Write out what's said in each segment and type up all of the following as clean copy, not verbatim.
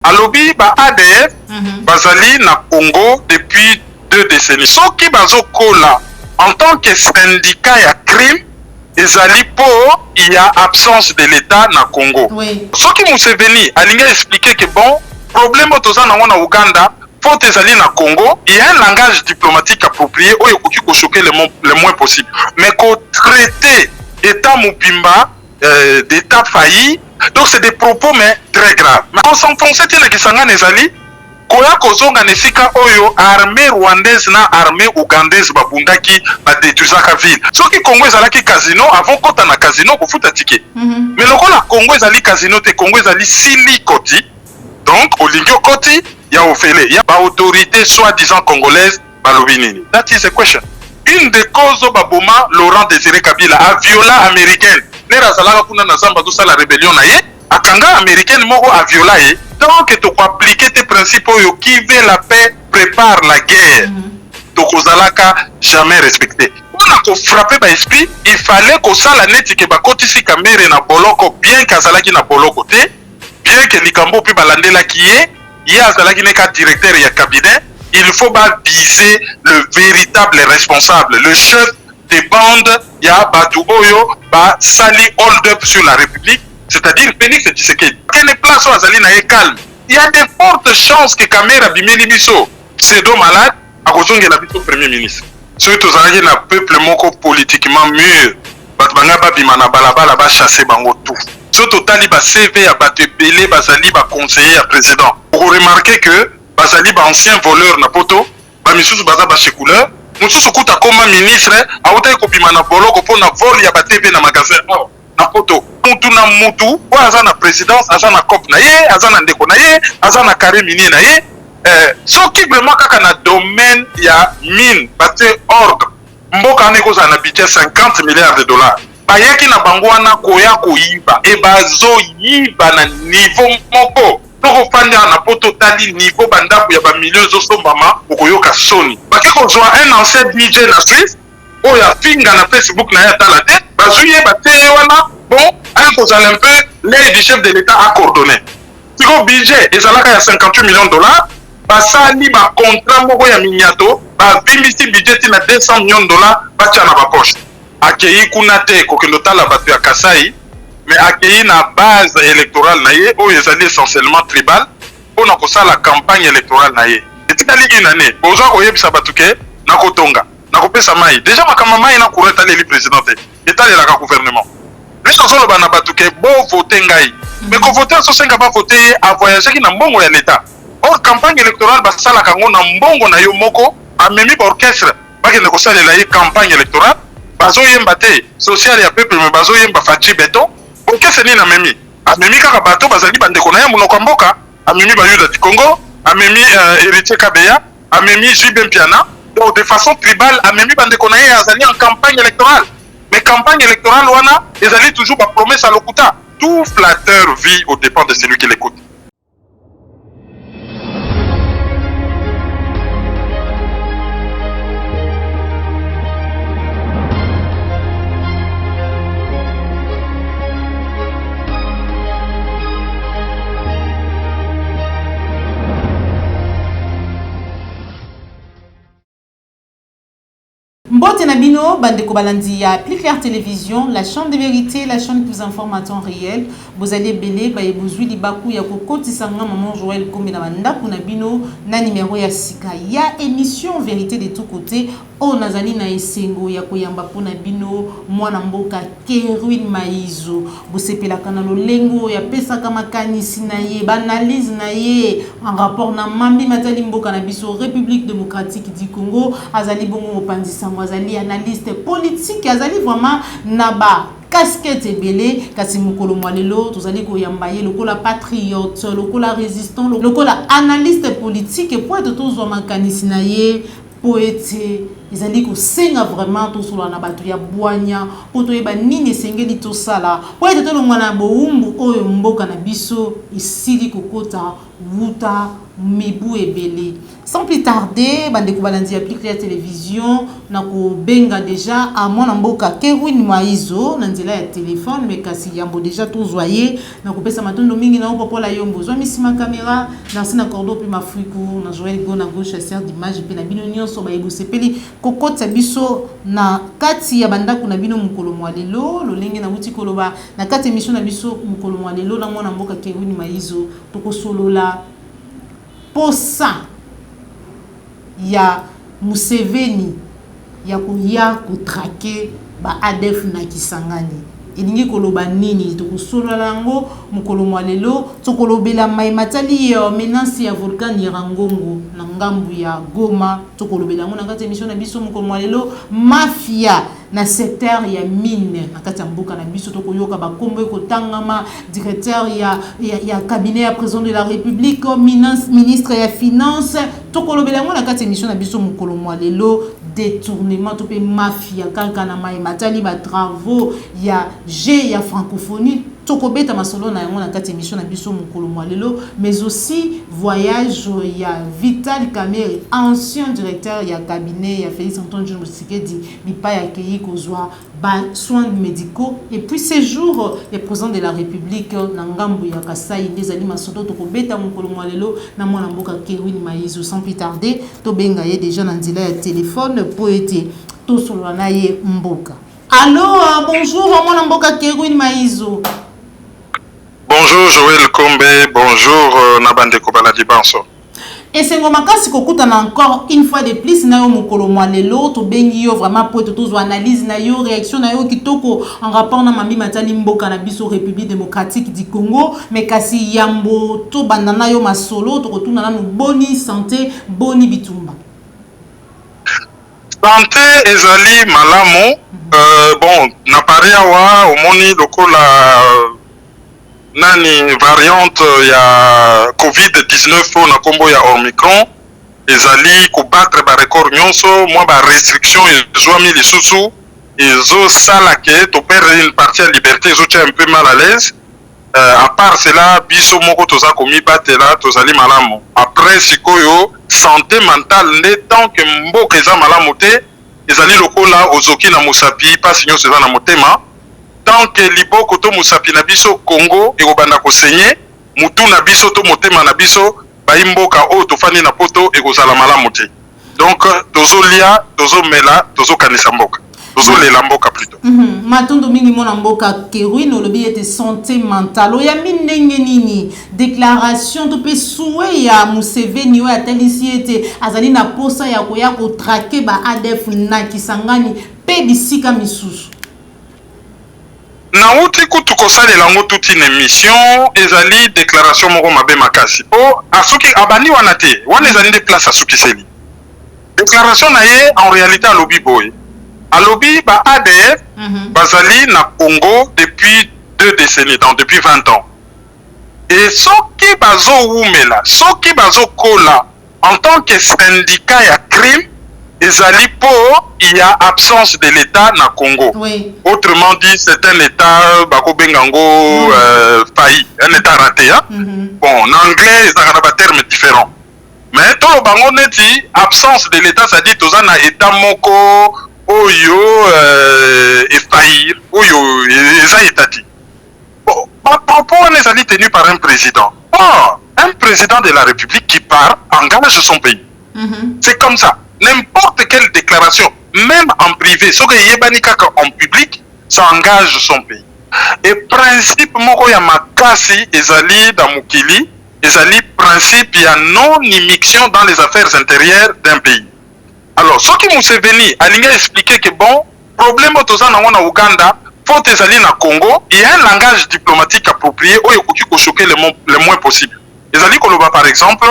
alobi ba ADF bazali na Congo depuis 2 décennies. Soki bazokola en tant que syndicat ya crime ezali po il y a absence de l'État na Congo. Oui. Soki Museveni alingi expliquer que bon problème toza na wana Uganda faut ezali na Congo, il y a un langage diplomatique approprié oyo koki ko choquer le moins possible. Mais ko traiter État mobimba d'État failli, donc c'est des propos mais très graves. Mais on s'enfonce tina kisanga nezali koya kozonga nesika oyo armée rwandaise na armée ougandaise babundaki ba détruisaka ville. Soki Congo ezalaki casino avant kota na casino ko futa ticket. Mais lokola Congo ezali casino te Congo ezali silikoti. Donc olingi okoti ya ofele ya ba autorité soi-disant congolaise balobi nini. That is the question. Une des causes baboma Laurent Désiré Kabila a viola américaine. Nera zalaka kuna na zamba do la rébellion na ye akanga américaine moko a viola ye. Donc tu peux appliquer tes principes qui veut la paix prépare la guerre. Donc ozalaka jamais respecté. On a frappé par esprit, il fallait que ça la neti ke bakotisi kamere na boloko bien kazalaki na boloko te, bien que likambo pe balandela ki ye azalaki neka directeur ya cabinet, il faut pas viser le véritable responsable, le chef des bandes ya batu oyo ba sali hold up sur la République. C'est-à-dire Félix Tshisekedi. Quelle place où Azali na calme. Il y a de fortes chances que Kamera Bimeli Biso, pseudo malade, a rejoint la biso premier ministre. Surtout Azali na peuple moko politiquement mûr. Batbanga ba bimana balabala ba chasser bango tout. Surtout Taliba CV a battu belé Bazali ba conseiller à président. Vous remarquez que Bazali ba ancien voleur na poto, ba misusu baza ba checouleur, mususu kuta koma ministre, a uta ko bimana boloko po na vol ya ba TV na magasin. Na poto mutu na mutu wa aza na présidence aza na cop na ye aza na ndeko na ye aza na carré minier na ye soki vraiment kaka na domaine ya mine bate ordre mboka ne koza na budget 50 milliards de dollars bayaki na bango wana koya koyiba e bazo yiba na niveau moko toko fanya na poto tali niveau bandaku ya ba millions zo sombama okoyoka soni baki kozwa un ancien DJ na Suisse oya finga na Facebook na ya tala te bazuye bate wana bon un cause un peu l'aide du chef de l'État a coordonné. Si le budget est à 58 millions de dollars, ça li ba contrat moko ya miniato ba bimisi budget na 200 millions de dollars ba tia na ba poche. Akei kuna te ko kendo tala batu ya Kasai mais akei na base électorale na ye o ezali essentiellement tribal pona ko sala campagne électorale na ye. Etali une année oza ko yebisa batuke na kotonga na kopesa mai déjà makama mai na courant ali président etali la gouvernement. Mais on solo bana batuke bo voter ngai mais ko voter so senga ba voter a voyager ki na mbongo ya l'état. Or campagne électorale ba sala kango na mbongo na yo moko a memi orchestre ba ke ne ko sala la campagne électorale bazo yemba te social ya peuple mais bazo yemba fachi beton orchestre ni na memi a memi kaka bato bazali bande ko na ya munoko mboka a memi ba yuda du Congo a memi héritier Kabeya a memi Jibem Piana donc de façon tribale a memi bande ko na ya azali en campagne électorale. Mais campagne électorale, ils allaient toujours par promesse à l'Okuta. Tout flatteur vit aux dépens de celui qui l'écoute. Mbote Nabino, Bandeko Balandia, Plus Clair Télévision, la chaîne de vérité, la chaîne qui vous informe en temps réel. Vous allez belé, bah vous oubliez Bakou, ya Kokoti Sanga, maman Joël Komina Banda, Nabino, na numéro ya Sika. Ya émission vérité de tous côtés. O nazali na esengo ya koyamba pona bino mwana mboka Keruin Maizo bosepela kana lolengo ya pesa kama kanisi na ye banalise na ye en rapport na mambi matali mboka na biso République démocratique du Congo azali bongo mopanzi sango azali analyste politique azali vraiment naba casquette ebele kasi mukolo mwalelo tozali koyamba ye lokola patriote lokola résistant lokola analyste politique et pour être tozwa makanisi na ye poète ezali kosenga vraiment tosolola na bato ya bwanya po toyeba nini esengeli tosala po ete tolongwa na bowumbu oyo mboka na biso esili kokota wuta mibu ebele. Sans plus tarder, bandeko balandi ya Plus Clair Télévision na kobenga déjà à mwana mboka Kerwin Maizo na nzela ya téléphone mais kasi yambo déjà tozoye na kopesa matondo mingi na popola yombo zwa misima caméra na sina cordo pe mafuiku na Joël Go na gauche chasseur d'image pe na bino nyonso ba ebosepeli kokota biso na kati ya bandako na bino mukolo mwa lelo lolenge na wuti koloba na kati émission na biso mukolo mwa lelo na mwana mboka Kerwin Maizo tokosolola posa ya Museveni ya kuya kutrake ba ADF na Kisangani elingi koloba nini tokosolola lango mukolo mwa lelo tokolobela mai matali ya menace ya volcan Nyiragongo na ngambu ya Goma tokolobela ngo na kati émission na biso mukolo mwa lelo mafia na secteur ya mine na kati ya mboka na biso tokoyoka bakombo ekotangama directeur ya cabinet ya président de la République ministre ya finance tokolobela ngo na kati ya émission na biso mukolo mwa lelo détournement to pe mafia kaka na mai matali ba travaux ya G ya francophonie tokobeta masolo na yango na kati émission na biso mukolo mwa lelo mais aussi voyage ya Vital Kamerhe ancien directeur ya cabinet ya Félix Antoine Tshisekedi bipa ya keyi kozwa ba soins médicaux et puis séjour le président de la République na ngambu ya Kasai ndezali masolo tokobeta mukolo mwa lelo na mwana mboka Kerwin Maizo. Sans plus tarder to benga ye déjà na nzela ya téléphone pour été to solo na ye mboka. Allô, bonjour mwana mboka Kerwin Maizo. Bonjour Joël Kombe, bonjour Nabande Kobaladi Banso. Et c'est comme si on encore une fois de plus na yo mukolo mwa lelo to bengi yo vraiment pour to analyse na yo réaction na yo kitoko en rapport na mami matali mboka na biso République démocratique du Congo mais kasi yambo to bandana yo masolo to kotuna na boni santé boni bitumba. Santé ezali malamu bon na paria wa omoni lokola nani variante ya COVID-19 na kombo ya Omicron ezali kubattre ba record nyonso mwa ba restriction ezwami lisusu ezo sala ke to perdre une partie de liberté ezo tia un peu mal à l'aise à part cela biso moko toza komi batela tozali malamu après sikoyo santé mentale ne tant que mboka eza malamu te ezali lokola ozoki na musapi pasi nyonso eza na motema tant que liboko to musapi na biso Congo ekobanda kosenye mutu na biso to motema na biso baimboka o tofani na poto ekozala malamu te donc tozolia tozomela tozokanisa mboka tozolela mboka plutôt matondo mingi mona mboka Kerwin olobi ete santé mentale oya minenge nini déclaration to pe souhait ya Museveni oya telisi ete azali na posa ya koya ko traquer ba ADF na Kisangani pe bisika misusu. Na uti kutu kosalela ngo toute une émission ezali déclaration moko mabe makasi o asuki abani wana te wana ezali de place asuki seli déclaration na ye en réalité alobi boy alobi ba ADF bazali na Congo depuis 2 décennies donc depuis 20 ans et soki bazo wumela soki bazo kola en tant que syndicat ya crime ezali po il y a absence de l'État na Congo. Oui. Autrement dit, c'est un État bako bengango failli, un État raté. Hein? Bon, en anglais, ça a un terme différent. Mais tout le bango neti absence de l'État, ça dit tout ça na État moko oyo faillir, oyo eza étati. Bon, propos on est tenu par un président. Oh, un président de la République qui part engage son pays. C'est comme ça. N'importe quelle déclaration, même en privé, ce que yebani kaka en public, ça engage son pays. Et principe moko ya makasi ezali dans mukili, ezali principe ya non-immixtion dans les affaires intérieures d'un pays. Alors, ce qui Museveni a expliqué que bon, problème otoza na wana Uganda, faut ezali na Congo, il y a un langage diplomatique approprié oyo koki ko choquer le moins possible. Ezali koloba par exemple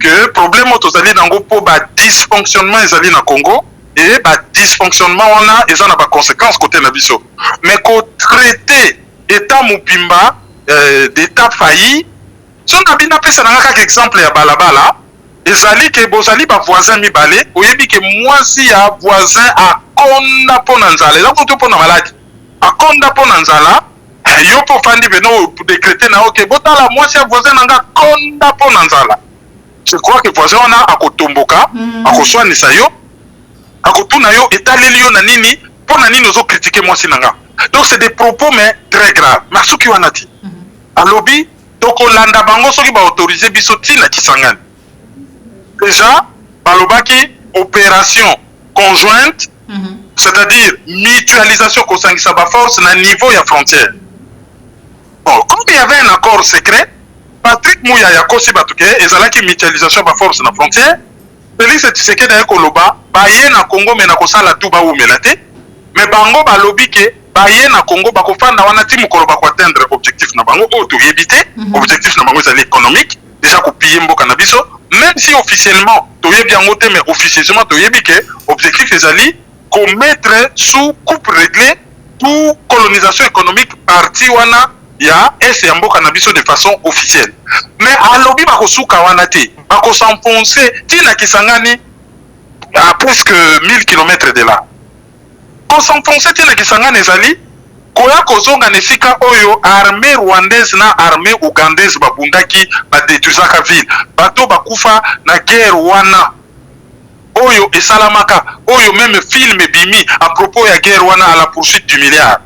que problème otozali nango po ba dysfonctionnement ezali na Congo et ba dysfonctionnement wana eza na ba conséquences côté na biso mais ko traiter état mupimba d'état failli so na bina pesa na kaka exemple ya balabala ezali ke bozali ba voisin mibale oyebi ke mwasi ya voisin akonda pona nzala eza kutu pona maladi akonda pona nzala yo po fandi beno décréter na ok botala mwasi ya voisin nanga konda pona nzala je crois que voisin wana akotomboka akoswanisa yo akotuna yo etaleli yo na nini pona nini ozo critiquer mwasi nanga donc c'est des propos mais très graves masuki wana ti alobi tokolanda bango soki ba autoriser biso tina Kisangani déjà balobaki opération conjointe c'est-à-dire mutualisation kosangisa ba force na niveau ya frontière bon comme il y avait un accord secret Patrick Mouya yakosi batuke ezalaki mutualisation ba force na frontière Félix Tshisekedi ya koloba baye na Congo mena kosala tout ba umela te mais bango balobi ke baye na Congo bakofanda wana ti mukolo ba atteindre objectif na bango o to yebite objectif na bango ezali économique déjà ko piller mboka na biso même si officiellement to yebi yango te mais officieusement to yebi ke objectif ezali ko mettre sous coupe réglée pour colonisation économique parti wana ya est ya mboka na biso de façon officielle mais alobi bakosuka wana te bako s'enfoncer tina Kisangani à presque 1000 km de là ko s'enfoncer tina Kisangani ezali koya kozonga nesika oyo armée rwandaise na armée ougandaise babundaki badétruisaka ville bato bakufa na guerre wana oyo esalamaka oyo même film bimi à propos ya guerre wana à la poursuite du milliard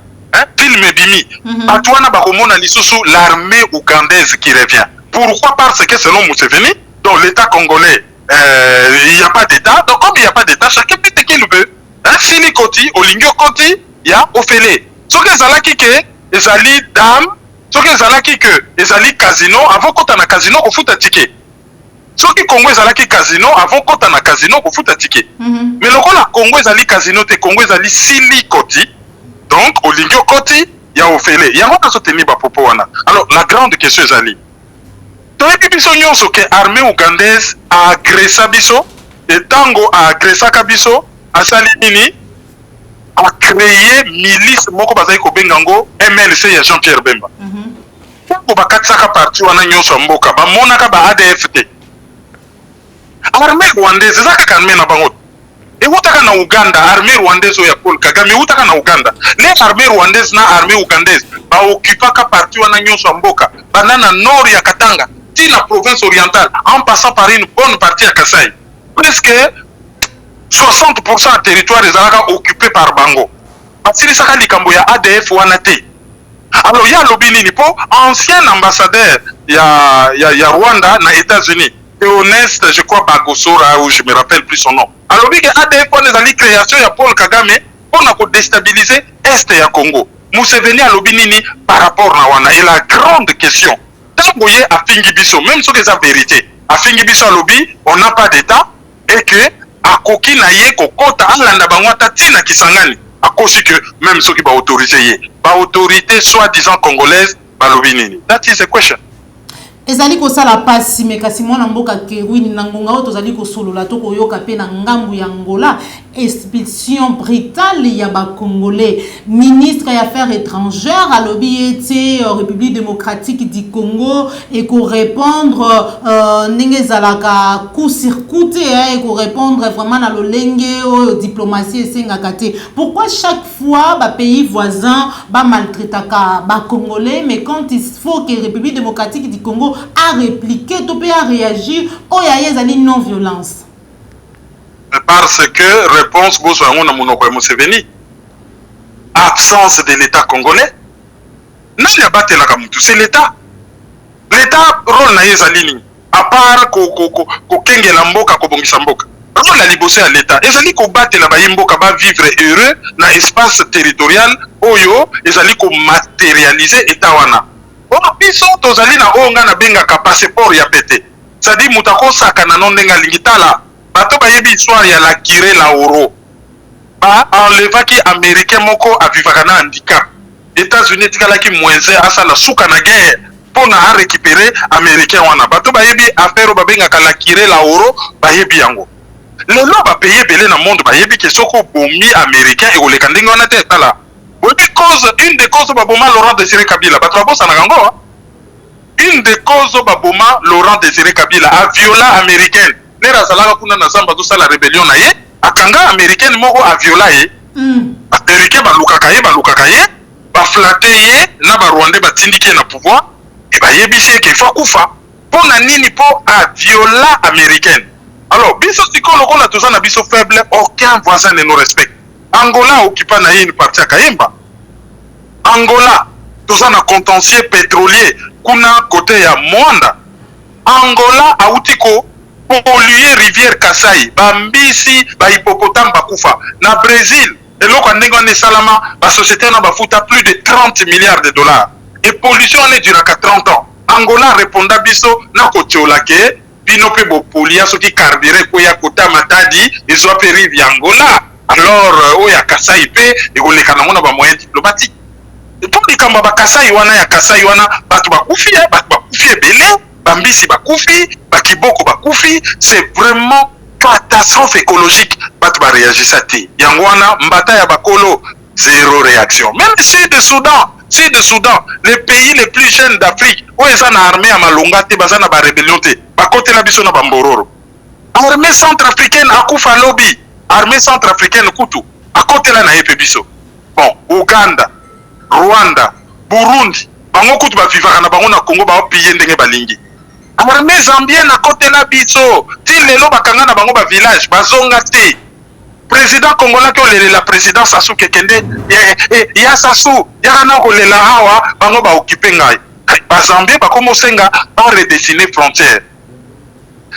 film bimi bato wana bakomona lisusu l'armée ougandaise qui revient pourquoi parce que selon Museveni dans l'état congolais il n'y a pas d'état donc comme il n'y a pas d'état chacun peut ce qu'il veut sili koti olingio koti ya ofele soki ezalaki ke ezali dame soki ezalaki ke ezali casino avant kota na casino kofuta ticket soki Congo ezalaki casino avant kota na casino kofuta ticket mais lokola Congo ezali casino te Congo ezali sili koti donc olingi okoti ya ofele yango nazoteni bapopo wana alors la grande question ezali toyebi biso nyonso ke armée ougandaise agressa biso etango agressaka biso asali nini a créé milice moko bazali kobenga ngo MLC ya Jean-Pierre Bemba ntango bakatisaka parti wana nyonso ya mboka bamonaka ba ADF te armée rwandaise eza kaka armée na bango eutaka na Uganda armée rwandaise oyo ya Paul Kagame eutaka na Uganda le armée rwandaise na armée ougandaise baokupaka parti wana nyonso ya mboka banda na nord ya Katanga ti na province orientale en passant par une bonne partie ya Kasai presque 60% du territoire ezalaka occupé par bango basilisaka likambo ya ADF wana te alors ya lobi nini po ancien ambassadeur ya Rwanda na États-Unis Théoneste je crois Bagosora ou je me rappelle plus son nom alobi ke ADF wana ezali création ya Paul Kagame mpona kodestabiliser est ya Congo Museveni alobi nini par rapport na wana et la grande question tango ye afingi biso même soki eza vérité afingi biso alobi on n'a pas d'état et que akoki na ye kokota alanda bango ata tina Kisangani akosi que même soki baautorise ye baautorité soi-disant congolaise balobi nini that is a question ezali kosala pasi me kasi mwana mboka Kerwini na ngonga oyo tozali kosolola to koyoka pe na ngambu ya Angola expulsion brutale ya Congolais. Ministre des Affaires étrangères à l'OBIET, République démocratique du Congo, et qu'on répondre n'engezalaka coup circuité et qu'on répondre vraiment à l'olenge diplomatie et sengakate. Pourquoi chaque fois ba pays voisin ba maltraitaka ba Congolais, mais quand il faut que République démocratique du Congo a répliqué, tout peut a réagi, oh ya yezali non violence. Parce que réponse Bozoango na monoko Museveni, absence de l'État congolais. Nani abatelaka mutu, c'est l'État. L'État rôle na yezalini, à part ko kengela mboka ko bongisa mboka. Rôle la libosé à l'État. Ezali ko batela ba yimboka ba vivre heureux na espace territorial oyo ezali ko matérialiser état wana. Ona biso tozali na onga na benga ka passeport ya pété. Ça dit mutako saka na nondenga lingitala. Bato bayebi histoire ya la Kiré la Oro. Ba enlevaki américain moko avivaka na handicap. États-Unis tikalaki mwenze asala suka na guerre pona a récupérer américain wana. Bato bayebi affaire babenga la Kiré la Oro bayebi yango. Lelo ba payer belé na monde bayebi ke soko bomi américain et oleka ndenge wana te tala. Une des causes baboma Laurent Désiré Kabila bato babosa na gango. Une des causes baboma Laurent Désiré Kabila a viola américaine. nera zalaka kuna na zamba to sala rébellion na ye akanga américaine moko a viola ye américain balukaka ye ba flatter ye na ba rwandais batindiki na pouvoir et ba yebisi ke fa kufa pona nini po a viola américaine. Alors biso siko lokola toza na biso faible, aucun voisin ne nous respecte. Angola occupa na ye une partie à Kayemba. Angola toza na contentieux pétrolier kuna côté ya Mwanda. Angola autiko polluer rivière Kasai, bambisi ba hippopotame bakufa. Na Brésil eloko ndenge wana esalama ba société na bafuta plus de 30 milliards de dollars et pollution ne duraka 30 ans. Angola répondra biso na kotiola ke bino pe bo polia soki carburant ko ya kota matadi ezwa pe rive Angola. Alors oya Kasai pe ekoleka nango na ba moyen diplomatique. Et pour likamba ba Kasai wana ya Kasai wana batu bakufi ebele, bambisi bakufi, bakiboko bakufi, c'est vraiment catastrophe écologique. Batu ba réagissa te. Yango wana mbata ya bakolo zéro réaction. Même Sud-Soudan, les pays les plus jeunes d'Afrique, où ils ont armée à Malonga, te bazana ba rébellion te, ba côté la biso na bambororo. Armée centrafricaine akufa lobby, armée centrafricaine kutu, à côté la na yepe biso. Bon, Ouganda, Rwanda, Burundi, bango kutu ba vivaka na bango na Congo ba piye ndenge balingi. Armée zambienne à côté la biso, ti lelo bakanga na bango ba village, bazonga te. Président congolais qui a la présidence Sassou Kekende, il y a Sassou, il y a un autre là hawa, bango ba occupé ngai. Ba Zambie ba komo senga ba redessiner frontière.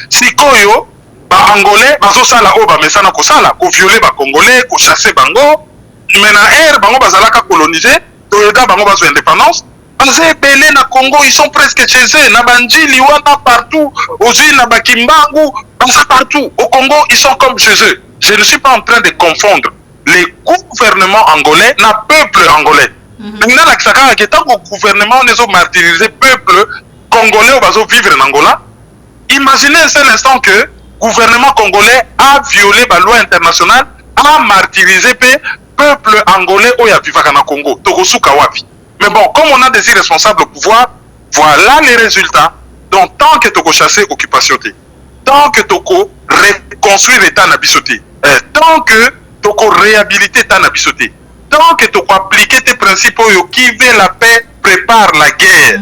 Sikoyo ba angolais ba zo sala o ba mesana ko sala, ko violer ba congolais, ko chasser bango. Mena air bango ba zalaka coloniser, toyoda bango ba zo indépendance. Bazé belé na Congo, ils sont presque chez eux, na Bandjili wana partout, aujourd'hui na Bakimbangu, partout. Au Congo, ils sont comme chez eux. Je ne suis pas en train de confondre les gouvernements angolais na peuple angolais. Maintenant, le gouvernement ne martyrisé peuple congolais ou vivre en Angola. Imaginez un seul instant que le gouvernement congolais a violé la loi internationale, a martyrisé le peuple angolais ou ya vivre en Congo. Mais bon, comme on a des irresponsables au pouvoir, voilà les résultats. Donc, tant que tu as chassé l'occupation, tant que tu as reconstruit l'État nabisoté, tant que tu as réhabilité l'État nabisoté, tant que tu as appliqué tes principes qui veut la paix, prépare la guerre,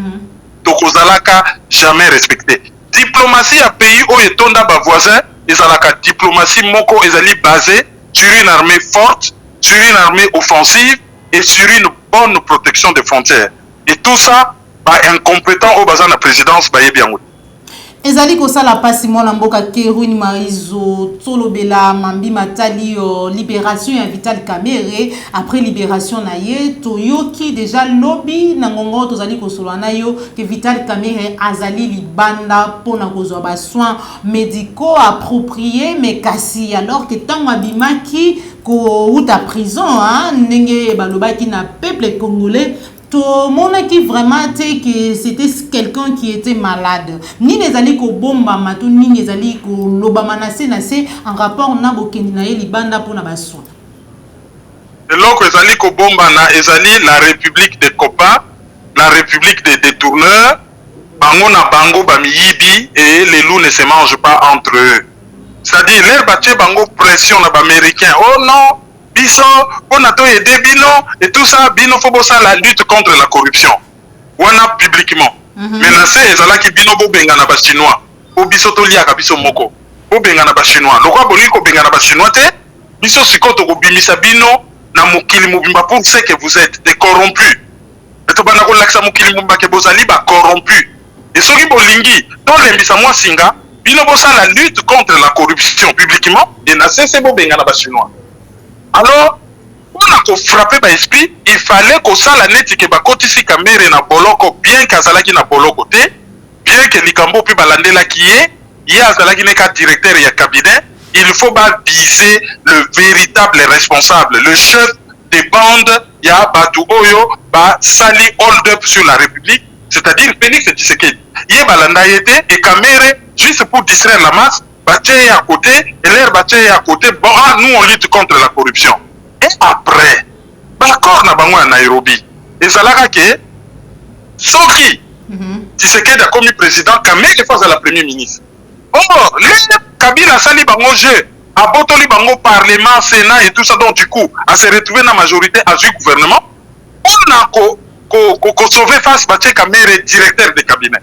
tu n'as jamais respecté. Diplomatie à pays où est ton voisin, et la diplomatie moko est basée sur une armée forte, sur une armée offensive et sur une bonne protection des frontières. Et tout ça, par incompétent au bazar de la présidence, bien. Ezali kosala pasi mwana mboka Kerwin Marizo Tsolobela Mambi Matali libération ya Vital Kamerhe après libération na ye toyoki déjà lobby na ngongo tozali kosolwa na yo que Vital Kamerhe azali libanda pona kozwa ba soins médicaux appropriés mais kasi alors que tant abimaki ko uta prison ndenge balobaki na peuple congolais. Tout le monde qui vraiment que c'était quelqu'un qui était malade. Ni les alliés ko bomba matou ni les alliés ko lobama nase en rapport na bokendi na libanda pour na baso. Et l'autre les alliés ko bomba na ezali la République des copains, la République des détourneurs, bango na bango bamiyibi et les loups ne se mangent pas entre eux. C'est-à-dire leur battu bango pression na américain. Oh non. Biso, on a tout aidé Bino et tout ça, Bino faut bosser la lutte contre la corruption. On a publiquement. Menacé, ezala ki Bino bo benga na ba chinois. Bo biso to liaka biso moko. Bo benga na ba chinois. Lokwa boli ko benga na ba chinois te. Biso sikoto ko bimisa Bino na mokili mobimba pour ce que vous êtes des corrompus. Et to bana ko laksa mokili mobimba ke bozali ba corrompus. Et soki bolingi, to lembisa moi singa, Bino bosa la lutte contre la corruption publiquement et na cesse bo benga na ba chinois. Alors, pour nous frapper par l'esprit, il fallait que ça la nette que bakotisi Kamerhe na boloko bien kazalaki na boloko te, bien que likambo pe balandela qui est, il y a azalaki neka directeur et cabinet, il faut viser le véritable responsable, le chef des bandes, il y a Batu Oyo, Sali hold up sur la République, c'est-à-dire Félix Tshisekedi. Il y a balanda yete et Kamerhe juste pour distraire la masse. Baché à côté, et l'air baché à côté, bon, nous on lutte contre la corruption. Et après, d'accord, na bango à Nairobi, et ça l'a que, Soki, Tshisekedi a commis président, Kamerhe face à la première ministre. Oh, les Kabila sali bango jeu, a botoli bango parlement, sénat et tout ça, donc du coup, à se retrouver dans la majorité à du gouvernement, on a ko sauver face batie kamere directeur de cabinet.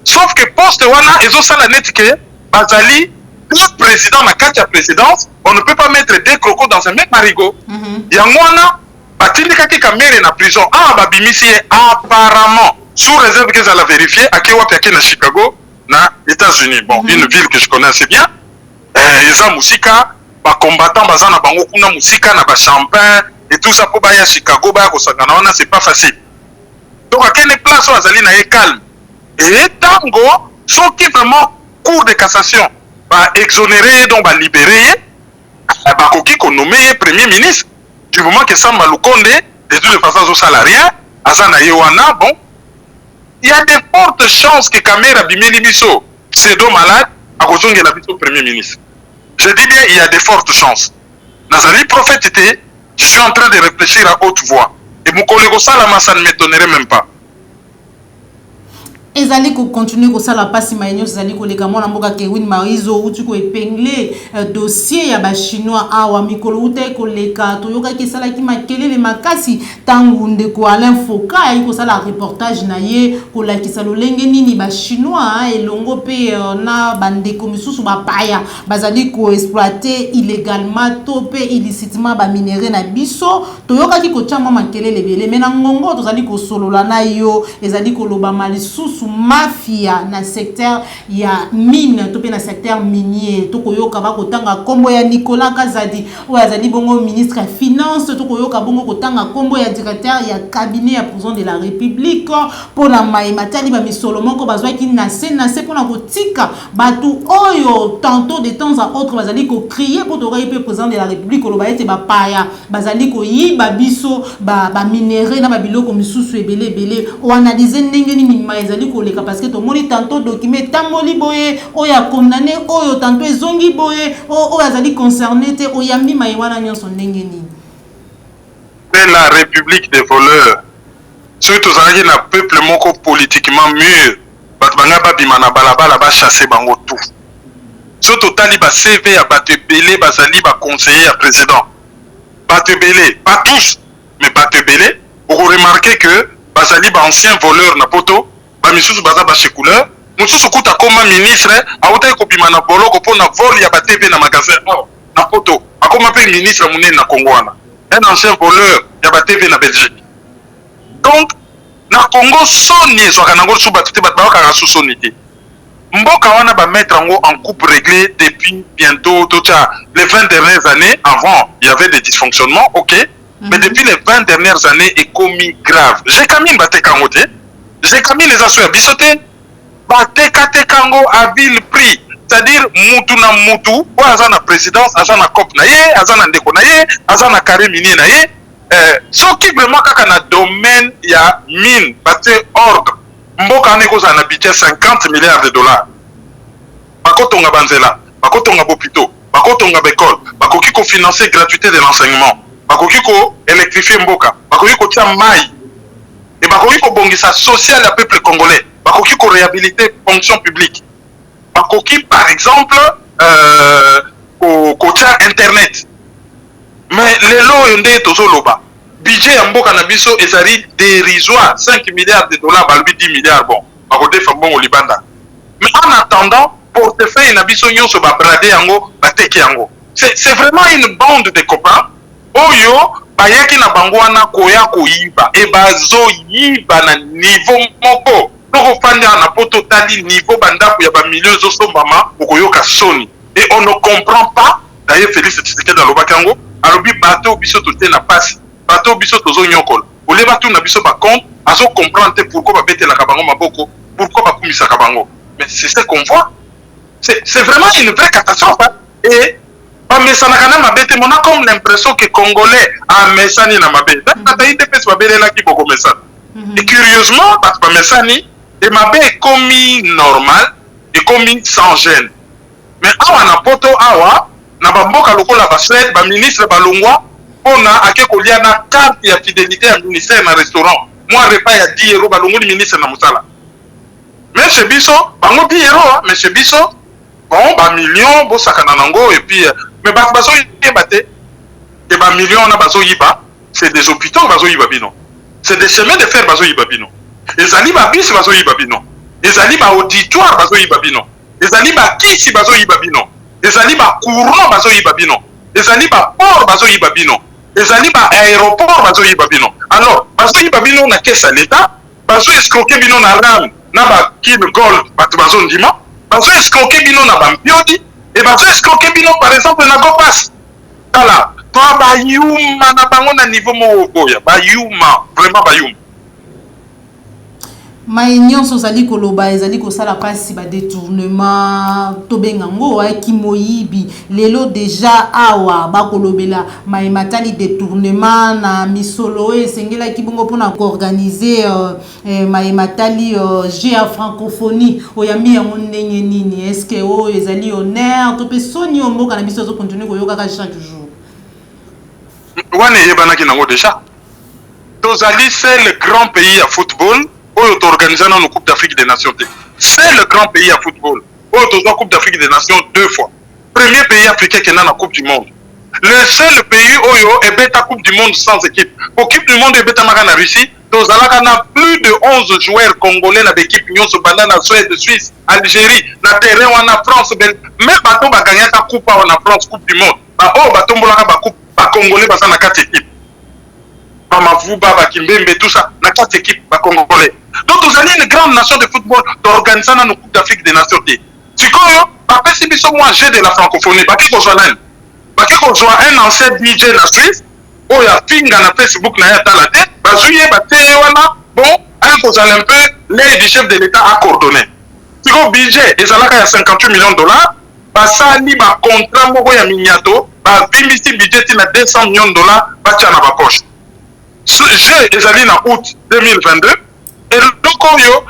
Sauf que poste wana ezo sala net que bazali le président na carte ya présidence, on ne peut pas mettre deux crocos dans un même marigot. Yango wana batindikaki kamere na prison, ah babimisi apparemment sous réserve qu'ils allaient vérifier à Kewa Piaki na Chicago, na États-Unis. Bon, une ville que je connais assez bien. Ils ont musika, ba combattants bazana bango kuna musika na ba champagne et tout ça pour baya Chicago baya ko sangana wana c'est pas facile. Donc à quelle place on azali na calme. Et tango ceux qui vraiment cour de cassation va exonérer donc va libérer ba koki ko nommer premier ministre du moment que Samba Lukonde de toute façon au salariat azana yewana bon. Il y a de fortes chances que Kamera Bimeli Bisso, pseudo malade, a rejoint la Bisso Premier ministre. Je dis bien, il y a de fortes chances. Nazali prophète était, je suis en train de réfléchir à haute voix. Et mon collègue Salama, ça ne m'étonnerait même pas. ezali ko continuer ko sala pasi mayenyo ezali ko leka mwana mboka Kewin Marizo uti ko épingler dossier ya ba chinois awa mikolo uta ko leka toyoka ki sala ki makelele makasi tangu ndeko Alain Foka ya ko sala reportage na ye ko la ki sala lenge nini ba chinois elongo pe na bandeko misusu ba paya bazali ko exploiter illégalement to pe illicitement ba minerais na biso toyoka ki ko chama makelele bele mena ngongo tozali ko solola na yo ezali ko loba malisusu mafia na secteur ya mine to pe na secteur minier to koyoka ba kotanga kombo ya Nicolas Kazadi o azali bongo ministre ya finance to koyoka bongo kotanga kombo ya directeur ya cabinet ya président de la République pour la matali ba misolo moko bazwa ki na se pour na kotika batu oyo tantôt de temps à autre bazali ko crier pour to pe président de la République ko ba ete ba paya bazali ko yiba biso ba minerais na ba biloko misusu ebele o analyser ndenge ni ma ezali parce que tout le monde tantôt document tamoli boye o ya condamné o tantôt zongi boye o azali concerné te o yambi maiwana nyonso ndenge ni c'est la république des voleurs surtout zalaki na peuple moko politiquement mûr bato banga babima na balabala ba chasser bango tout surtout tali ba CV ya bato ebele bazali ba conseiller ya président bato ebele pas tous mais bato ebele on remarquer que bazali ba ancien voleur na poto misusu baza ba chez couleur mususu kuta koma ministre auta ekobima na boloko pona vol ya ba TV na magasin na poto akoma pe ministre munene na Congo wana un ancien voleur ya ba TV na Belgique donc na Congo soni ezwaka nango su batute bat ba ka soni te mboka wana ba mettre ngo en coupe réglée depuis bientôt les 20 dernières années. Avant il y avait des dysfonctionnements ok mais depuis les 20 dernières années est commis grave j'ai quand même batté kangote. J'ai commis les assurances bisoté, bateka kango à vil prix, c'est-à-dire mutu na mutu, ou azana présidence, azana cop na ye, azana ndeko na ye, azana carré minier na ye, ce qui vraiment kaka na domaine ya mine, parce ordre, mboka neko za na budget 50 milliards de dollars. Bakotonga banzela, bakotonga bopito, bakotonga bekol, bakoki ko financer gratuité de l'enseignement, bakoki ko électrifier mboka, bakoki ko tia mai. Et bakoki ko bongisa social à peuple congolais, bakoki ko réhabiliter fonction publique, bakoki par exemple ko tia internet. Mais les lois yonde tozoloba budget ya mboka na biso ezali dérisoire 5 milliards de dollars balbi 10 milliards bon bakode fa bon libanda. Mais en attendant portefeuille na biso nyonso ba brader yango bateki yango. C'est vraiment une bande de copains oyo bayaki na bango wana koya koyiba e bazo yiba na niveau moko toko fanda na poto tali niveau bandako ya ba millions zo sombama okoyoka soni et on ne comprend pas d'ailleurs Félix Tshisekedi dans lobakango alobi bato biso tote na passe bato biso tozo nyokol ole bato na biso ba compte azo comprendre pourquoi ba bete la kabango maboko pourquoi ba kumisa kabango mais c'est ce qu'on voit c'est vraiment une vraie catastrophe hein? Et Mesana kana mabete mona comme l'impression que Congolais a mesani na mabete. Tataïte pes mabele la ki boko mesana. Et curieusement, parce que mesani et mabe est commis normal et commis sans gêne. Mais awa na poto awa na bamboka lokola ba Suède ba ministre ba longwa ona ake kolia na carte ya fidélité à ministère na restaurant. Moi repas ya 10 € ba longoli ministre na musala. Mais chez biso bango 10 €, mais chez biso bon ba million bo sakana nango et puis mais bazo yiba te et ba million na bazo yiba c'est des hôpitaux bazo yiba bino c'est des chemins de fer bazo yiba bino ezali ba bis bazo yiba bino ezali ba auditoire bazo yiba bino ezali ba kisi bazo yiba bino ezali ba courant bazo yiba bino ezali ba port bazo yiba bino ezali ba aéroport bazo yiba bino alors bazo yiba bino na caisse à l'état bazo escroquer bino na ram na ba kid gold bato bazo ndima bazo escroquer bino na ba mpiodi et bazo escroquer bino par exemple na Gopas tala to ba yuma na bango na niveau mo boya ba yuma vraiment ba yuma mai nyonso zali koloba ezali kosala pasi ba détournement to bengango ki moyibi lelo déjà awa ba kolobela mai matali détournement na misolo esengela ki bongo pona ko organiser mai matali GA francophonie oyami yango ndenge nini est-ce que o ezali honneur to pe soni omboka na biso zo continuer koyoka ka chaque jour wane yebana ki nango déjà tozali c'est le grand pays à football oyo organisé dans la Coupe d'Afrique des Nations. C'est le grand pays à football. Oyo la Coupe d'Afrique des Nations 2 fois. Premier pays africain qui est dans la Coupe du Monde. Le seul pays oyo est bêta Coupe du Monde sans équipe. Pour Coupe du Monde est bêta en Russie. Tozalaka na plus de 11 joueurs congolais dans l'équipe Nyonso banda na Suède, Suisse, Algérie, na terrain en France, même bato ba gagner ta coupe en France Coupe du Monde. Ba oh bato mbolaka ba coupe ba congolais ba na 4 équipes. Mavuba, Bakimbembe, tout ça, na 4 équipes ba congolais. Donc vous avez une grande nation de football d'organiser dans la Coupe d'Afrique des Nations. Tu connais, après si nous moi j'ai de la francophonie, parce qu'on soit un ancien DJ na Suisse, ou il y a Finga na Facebook na yata la tête, bon, un peu l'aide du chef de l'État a coordonné. Si le budget est à 58 millions de dollars, ça ni ba contrat moko ya miniato, ba bimisi budget na 200 millions de dollars, ba tia na ba poche. Ce jeu est allé en août 2022. Et donc,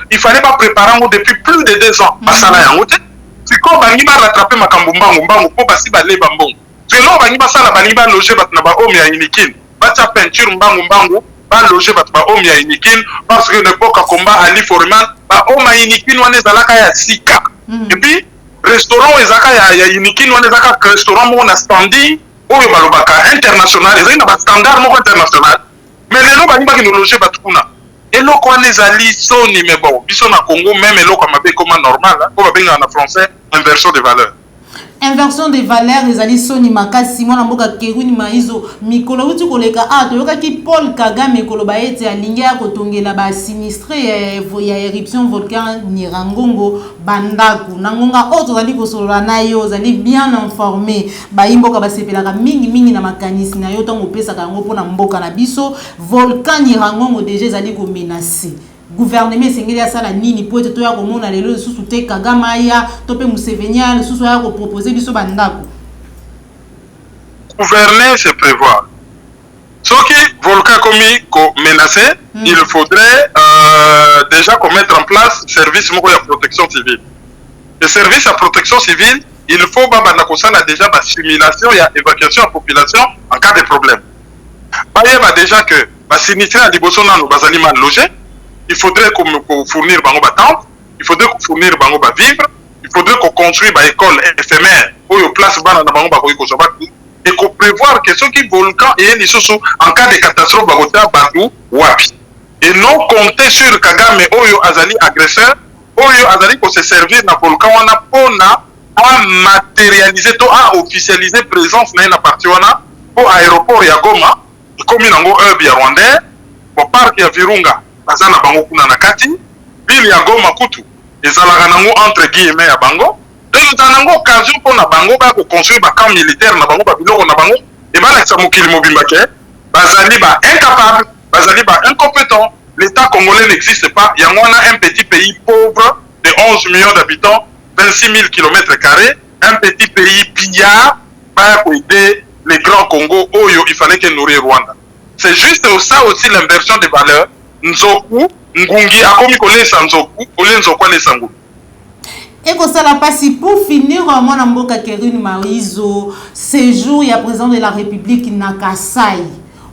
il fallait pas préparer depuis plus de 2 ans. C'est quand on va rattraper ma kambumbangu, pour passer à l'ébambon. C'est là on va ça la loger batna homme ya inikin. Bacha peinture mbangu, ba loger batna homme ya inikin parce que l'époque combat Ali Foreman, ba homme ya inikin wane zalaka ya sika. Et puis restaurant ezaka ya inikin wane zaka restaurant mo na standing, oyo balobaka international, ezali na ba standard mo international. Mais les gens qui nous loger batukuna. Et là, quand les alliés sont mais bon, ils sont à Congo, même là, comme normal, comme en français, inversion des valeurs. Inversion des valeurs, les alliés sont makasi, moi, namboka keruni maizo, mikolo uti koleka toyoka ki Paul Kagame koloba ete alingia kotongela ba sinistré ya éruption volcan Nirangongo bandaku nangonga auto zali kosolola na yo zali bien informé ba imboka basepelaka mingi na makanisi na yo tango pesaka yango pona mboka na biso volcan Nirangongo déjà zali ko menacer gouvernement sengeli ya sala nini po ete to ya komona lelo susu te Kagame ya to pe Museveni ya susu ya ko proposer biso bandaku. Gouverner c'est prévoir. Ce qui volcan comme menacé, il faudrait déjà qu'on mette en place service de protection civile. Le service à protection civile, il faut déjà la simulation et évacuation de la population en cas de problème. Déjà que la sinistré à Libosona nous bazalima loger, il faudrait qu'on fournisse des tentes, il faudrait qu'on fournisse des vivres, il faudrait qu'on construise des écoles éphémères où il place et qu'on prévoit que ceux qui volcan et les sous en cas de catastrophe et non compter sur Kagame Oyo Azali agresseur, Oyo Azali pour se servir dans le volcan à matérialiser, à officialiser présence dans la partie pour aéroport ya Goma, comme il y a un Rwandais, pour parc ya Virunga. Bazana bango kuna nakati bili ya Goma kutu ezalaka nango entre guillemets ya bango donc tanango occasion pona bango ba ko construire ba camp militaire na bango ba biloko na bango et ba la mokili mobimba ke bazali ba incapable bazali ba incompétent. L'état congolais n'existe pas, il y a un petit pays pauvre de 11 millions d'habitants, 26 000 km², un petit pays pillard pour aider les grands Congo oyo il fallait que nourrir Rwanda. C'est juste ça aussi l'inversion des valeurs. Nzoku, Ngungi, akomi kolesa Nzoku, ole Nzoku alesa Ngungi. Et que ça la passe pour finir, moi Namboka Keruni Marizo, séjour, il y a président de la République Nakasai.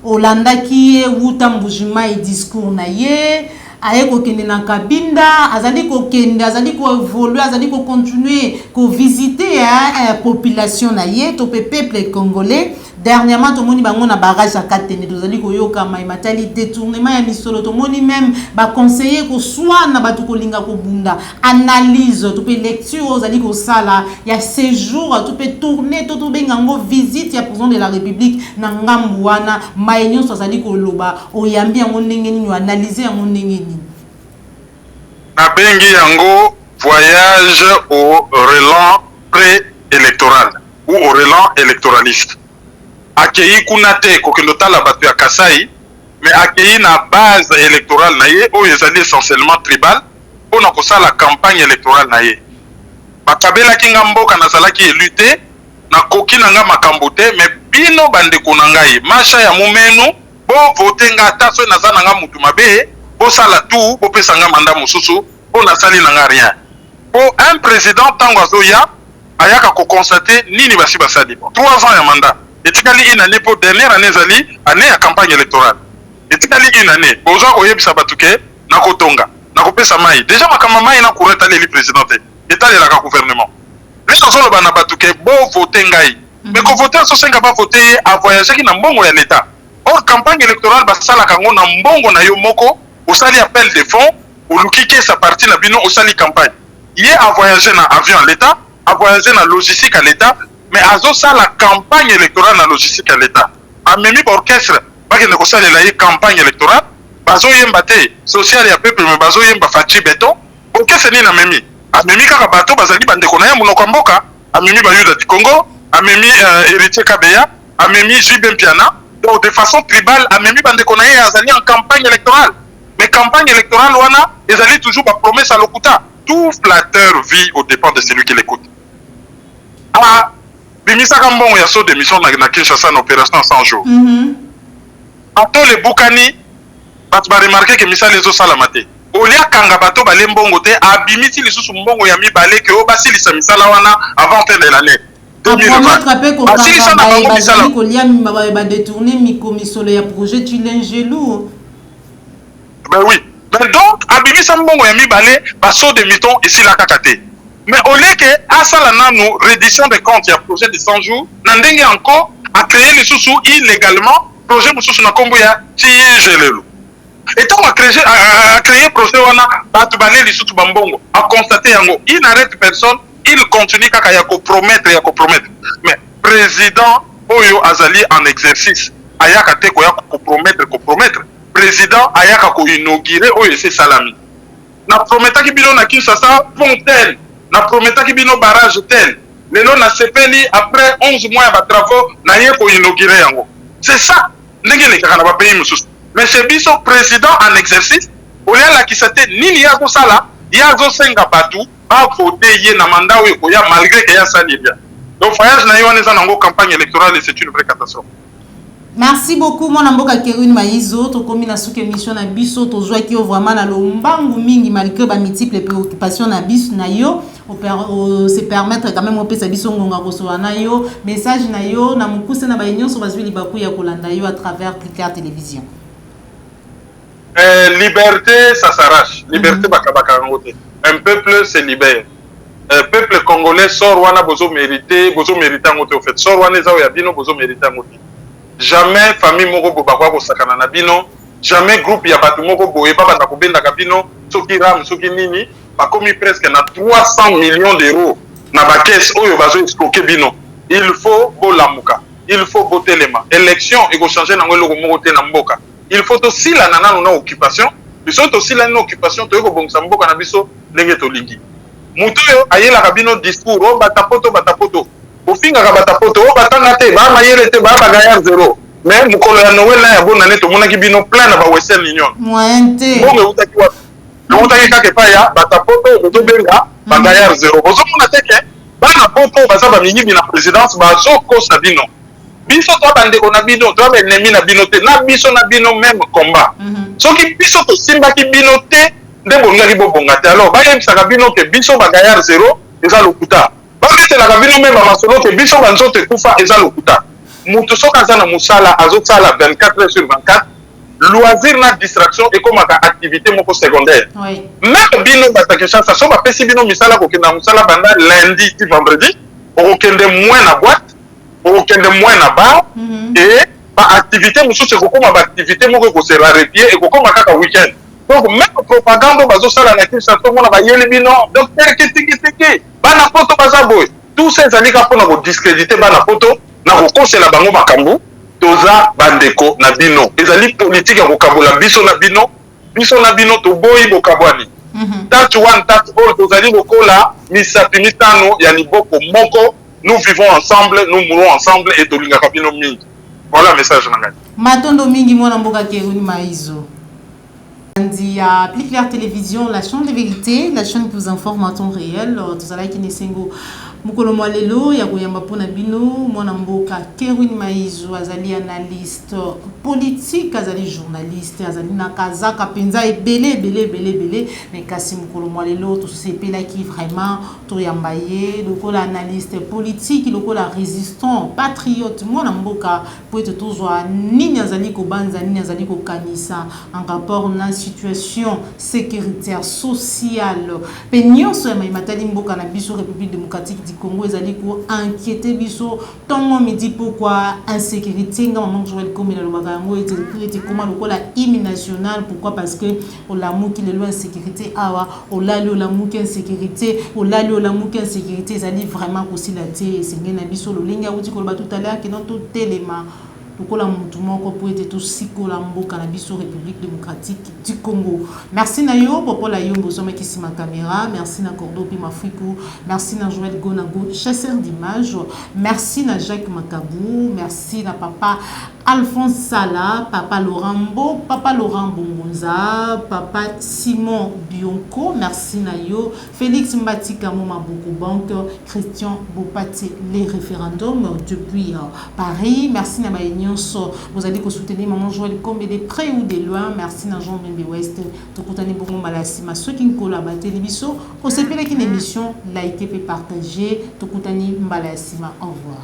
Olanda qui est Wuta Mbujima et discours na ye, aye kokende na Kabinda azali kokende azali ko évoluer azali ko continuer ko visiter population na ye to peuple congolais. Dernièrement to moni bango na barrage à Katene tozali koyoka mai matali détournement ya misolo to moni même ba conseiller ko swana batu ko linga ko bunda analyse to pe lecture ozali ko sala ya séjour to pe tourner to bengango visite ya président de la République na ngambu wana mai nyonso ozali ko loba oyambi yango ndenge nini analyser yango ndenge nini na bengi yango voyage au relan pré-électoral ou au relan électoraliste. Akei kuna te kokendo tala bato ya Kasai, mais akei na base électorale na ye oyo ezali essentiellement tribal pona kosala campagne électorale na ye. Bakabelaki nga mboka nazalaki élu te nakoki na nga makambo te, mais bino bandeko na ngai masha ya momenu bo vote nga ata so naza na nga mutu mabe bosala tout bopesa nga manda mosusu po nasali na nga rien. Po un président tango azoya ayaka ko constater nini basi basali 3 ans ya mandat. Etikali une année pour dernière année zali année ya campagne électorale. Etikali une année oza koyebisa batuke na kotonga na kopesa mai déjà makama mai na kureta le président etali la gouvernement. Biso solo bana batuke bo voter ngai. Mais ko voter so senga ba voter a voyager ki na mbongo ya l'état. Or campagne électorale basala kango na mbongo na yo moko osali appel de fonds olukike sa partie na bino osali campagne. Yé a voyager na avion à l'état, a voyager na logistique à l'état. Mais azo ça la campagne électorale na logistique à l'état. A memi orchestre ba ke ko sala la campagne électorale, bazo yemba te social ya peuple mais bazo yemba fachi beton. Orchestre ni na memi. A memi kaka bato bazali bandeko na ya munoko mboka, a memi ba Yuda di Congo, a memi Héritier Kabeya, a memi Jibem Piana. Donc de façon tribale, a memi bandeko na ya azali en campagne électorale. Mais campagne électorale wana ezali toujours ba promesse à lokuta. Tout flatteur vit au dépend de celui qui l'écoute. Ah bimisaka mbongo ya saut d'émission na Kinshasa na opération 100 jours. Ato le bukani bat ba remarquer que misala ezo sala mate. Olia kanga bato bale mbongo te abimisi lisusu mbongo ya mibale ke o basili sa misala wana avant fin de l'année. 2020. Asili sa na bango misala ko lia ba détourner mikomisolo ya projet Chilengelou. Ben oui. Ben donc abimisa mbongo ya mibale ba saut de miton ici la kakate. Mais au lieu que asala nanu reddition des comptes ya projet de 100 jours, nandenge encore a créé les sous illégalement projet mususu na kombo ya Chiyengelelu. Et tant a créé projet wana batu balé les sous bambongo a constaté yango il n'arrête personne, il continue kaka ya ko promettre. Mais président oyo azali en exercice ayaka te ko ya ko promettre. Président ayaka ko inaugurer oyo c'est salami. Na prometaki bino na Kinshasa fontaine. Na prometaki bino barrage tel. Lelo na sepeli après 11 mois ya travaux na ye ko inaugurer yango. C'est ça. Ndenge le kaka na ba pays mususu. Mais c'est biso président en exercice. Olia la kisate nini ya ko sala, ya zo senga batu ba voter ye na mandat oyo ko ya malgré que ya sali bien. Donc voyage na yo wana za nango campagne électorale c'est une vraie catastrophe. Merci beaucoup mon amboka Kerune Maizo to komi na suke émission na biso to zwa ki vraiment na lombangu mingi malgré ba multiples préoccupations na biso na yo se permettre quand même on peut sa biso ngonga kosoa na yo message na yo na mukuse na ba nyonso bazwi libaku ya kolanda yo à travers Clicker Télévision. Liberté ça s'arrache, liberté bakabaka ngote. Un peuple se libère. Peuple congolais sort wana bozo mériter ngote au fait. Sort wana za ya bino bozo mériter ngote. Jamais famille moko bobakwa ko sakana na bino, jamais groupe ya batu moko boye baba na kobenda ka bino, soki ram soki nini, ba komi presque na 300 millions d'euros na ba caisse oyo bazo escroquer bino. Il faut bolamuka, il faut botelema. Élection et go changer na ngolo moko te na mboka. Il faut aussi la nana na occupation, biso to aussi la na occupation to ko bongsa mboka na biso ndenge to lingi. Mutu yo ayela ka bino discours o batapoto. Ofinga ka batapoto o batanga te ba mayele te ba bagaya zéro. Mais mukolo ya Noël na ya bonne année to monaki bino plein na ba Western Union. Mointe. Bongo utaki wa. Utaki ka ke pa ya batapoto to benga bagaya zéro. Bozo mona teke bana poto baza ba mingi na présidence bazo ko sabino. Biso to bandeko na bino to ba ennemi na bino te na biso na bino même combat. Soki biso to simba ki bino te nde bongaki bobonga te. Alors ba yebisaka bino ke biso bagaya zéro eza lokuta. Bakete la kabino même masolo ke biso banzo te kufa eza lokuta. Mutu soka za na musala azosala 24 heures sur 24. loisir na distraction et comme activité moko secondaire. Oui. Même bino batake chance so ba pesi bino misala ko kenda musala banda lundi ti vendredi, o kende moins na boîte, o kende moins na bar et ba activité mususu ko koma ba activité moko ko se rarefier et ko koma kaka week-end. Donc même propagande bazo sala na kisa to mona ba yeli bino docteur kitiki bana poto bazaboy. Tous ces amis ka pona ko discréditer bana poto na ko kosela bango makambu. Toza bandeko na bino ezali politique ya kokabola biso na bino to boyi bokabwani that one that all tozali lokola misapi mitano ya liboko moko nous vivons ensemble nous mourons ensemble et tolingaka bino mingi voilà message na ngai matondo mingi mwana mboka Keruni Maizo ya Plus Clair Télévision, la chaîne de vérité, la chaîne qui vous informe en temps réel. Tout à qui nesengo mukolo mwalelo ya koyamba pona bino mwana mboka Keruni Maizo azali analyste politique, azali journaliste, azali na kazaka penza ebele mais kasi mukolo mwalelo to sepela qui vraiment to yambaye lokola analyste politique, lokola résistant, patriote mwana mboka pour être tozwa nini azali ko banza nini azali ko kanisa en rapport na situation sécuritaire sociale pe nyonso ya matali mboka na biso République démocratique du Congo ezali ko inquiéter biso tongo midi pourquoi insécurité nga maman Joël comme na lobaka yango était comment lokola hymne national pourquoi parce que olamuki le loi insécurité awa olamuki insécurité olamuki insécurité ezali vraiment aussi la té sengé na biso lolinga uti ko ba tout à l'heure que non tout téléma lokola mutu moko po ete to sikola mboka na biso République démocratique du Congo. Merci na yo popola yo mbozoma kisi ma caméra, merci na Cordo pi Mafiku, merci na Joël Gonago chasseur d'images, merci na Jacques Makabou, merci na papa Alphonse Sala, papa Laurent Bongonza, papa Simon Bionco, merci na yo Félix Mbatika Moma Boko Banque, Christian Bopati les référendums depuis Paris, merci na vous allez soutenir maman Joël comme de près ou de loin. Merci na Jean Membe West. To kutani bongo malasima ceux qui collaborent télévision, au CPL qui une émission, likez et partagez. To kutani malasima. Au revoir.